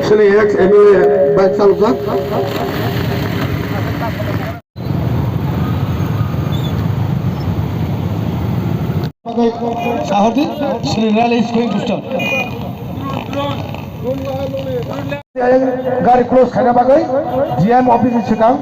Seni Emre Baykal'dan Sahardi Sri is going to start. Gari close khana bagai GM office is chekang.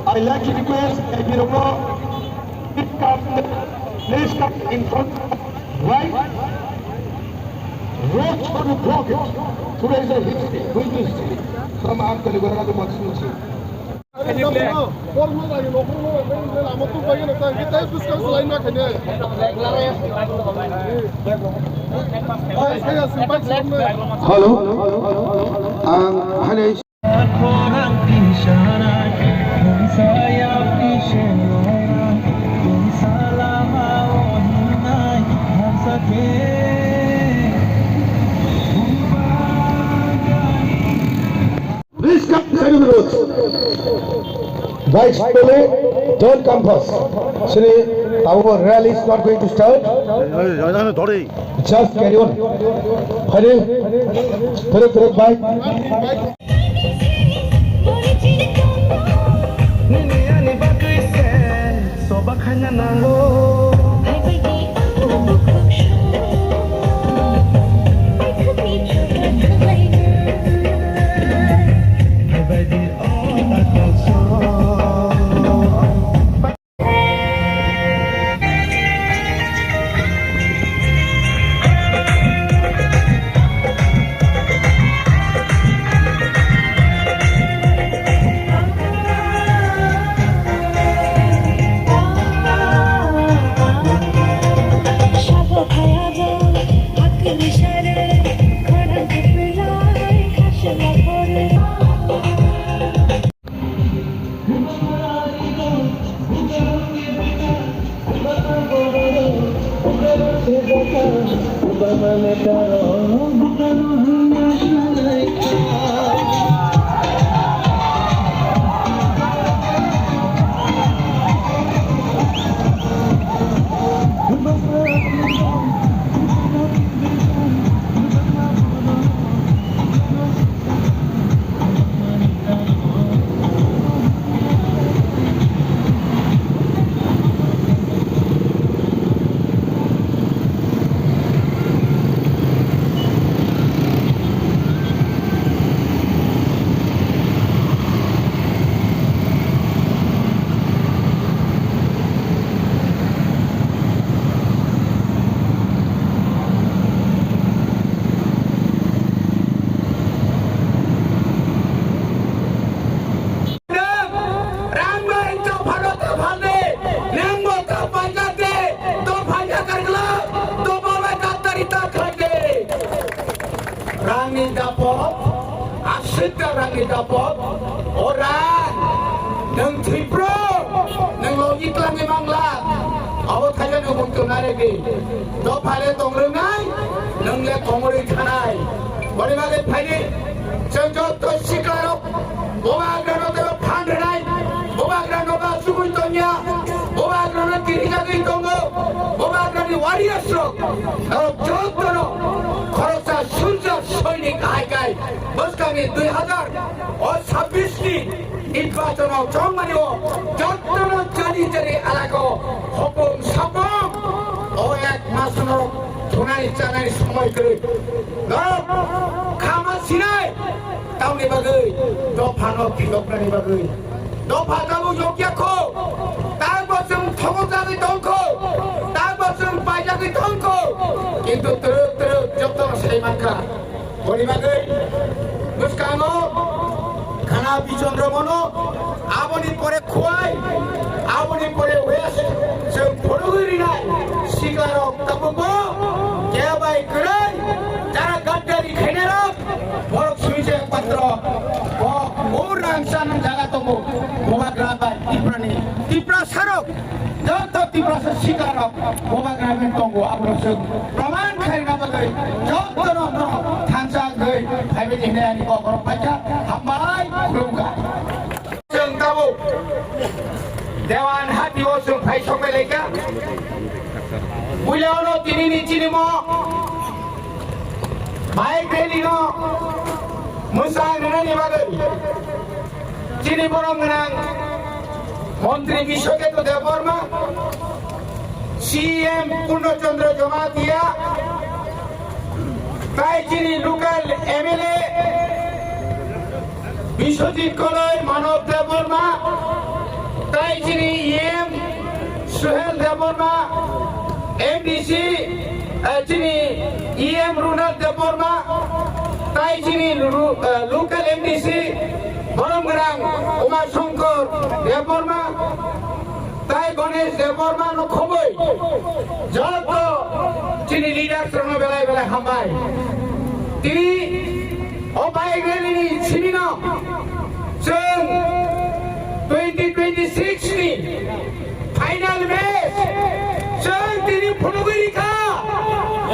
I'd like to request if you don't know, please come in front, right? Road to the pocket. Today is a history, good history. Some are going to go to Matsuchi. Hello. Hello. Please come, Guys, slowly, don't come first. Actually, our rally is not going to start. Just carry on. Hurry, through, bye. Rangin dapat, asyik rangin dapat, orang neng tripro, neng logik lagi mangla, awak kajian neng untuk naregi, do pale tong rengai, neng le tongori tanai, beri maget pale, sejauh tu sikarok, bawa grano tu pandai, bawa grano ba subuh tonya, bawa grano kiri kaki tongo, bawa grano warrior stroke, kalau jauh tu খরচা সূর্য সৈনিক আইকাই বসকামি 2026 নির্বাচন জন্মানিও যত্ন জানি এলাকা হপম সাপম ও এক মাসন ধুনাই জানাই সময় করে খামা সিনাই তাওনি বাগৈ দফানো ফিলকরানি বাগৈ দফা যাবো যোগ্যাখো তার বসম থমজাগৈ দংখো তার বসম পাইজাগৈ দংখো কিন্তু যত্ন সেই মানকা বলিবাগৈ মুস্কানো খানা বিচন্দ্র মনো আবনি পরে খোয়াই আবনি পরে ওয়েস সে ফড়গরি নাই শিকারক তাবগো কেবাই করে যারা গাদ্দারি খেনেরা বড় সুইছে পাত্র ও রাংসান জায়গা তমো বোবা গ্রাবাই টিপ্রানি টিপ্রা সারক যত টিপ্রা শিকারক বোবা গ্রামের তঙ্গো আবরসক প্রমাণ খাইনা বাগৈ যত ন থানসা গৈ ফাইবে দিনানি বগর পাইকা হামাই খুলুমগা जों दाबो देवान हातिओ जों फाइ समेलेका बुलावनो तिनिनि चिनिमो बाइक रेलिनो मोसां ननि बागै चिनि बरं गोनां मन्त्री बिश्वकेतु देबबर्मा सीएम पूर्णचंद्र जमातिया তাই চিনি লোকাল এমএলএ বিশ্বজিৎ কলই মানব দেববর্মা তাই চিনি এম সোহেল দেববর্মা এমডিসি চিনি এম রুনাল দেববর্মা তাই চিনি লোকাল এমডিসি বরমগ্রাম উমাশঙ্কর দেববর্মা তাই গণেশ দেববর্মা নখবই যত চিনি লিডার শ্রম বেলায় বেলায় হামায় তিনি অবাইগেলি সিমিনো जों 2026 नि फाइनाल मैच जों दिनै फुटबलगिरिखा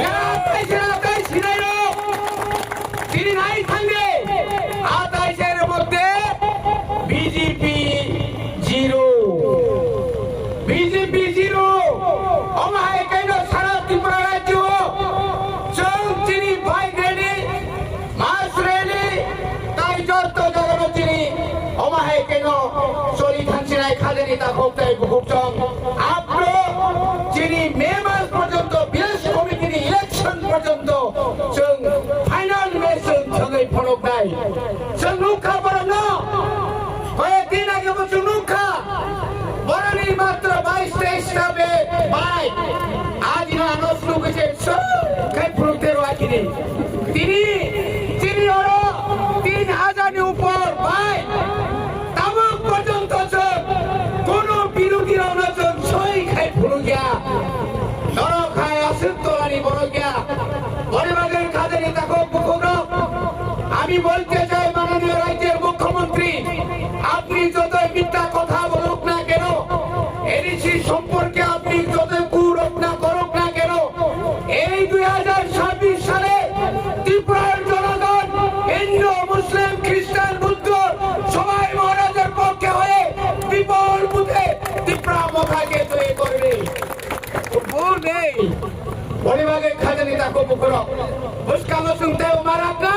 याताय सिनायो दिनै नाय थांदे आताय सेर मध्य बीजेपी आज ना अनस लोग जे कई फुरुतेरो आखिरी তিনি ওরা 3000 উপর ভাই তাও পর্যন্ত কোন বিরোধী অনশন সই খাই ফুরু গিয়া নর খায় আসন্তলানি বড় গিয়া পরিবারের কাজে দেখো মুখগ্রহ আমি বলতে চাই মাননীয় রাজ্যের মুখ্যমন্ত্রী আপনি যতই মিথ্যা কথা বলুক না কেন এনএসি সম্পর্কে আপনি যতই কুরোপ না করুক না কেন এই 2026 সালে ত্রিপুরার জনগণ হিন্দু মুসলিম খ্রিস্টান বুদ্ধ সবাই মহারাজের পক্ষে হয়ে বিপুল বুথে ত্রিপুরা মথাকে তৈরি করবে ভুল নেই পরিবারের খাজানি তাকে মুখর মুস্কাম শুনতে মারাকা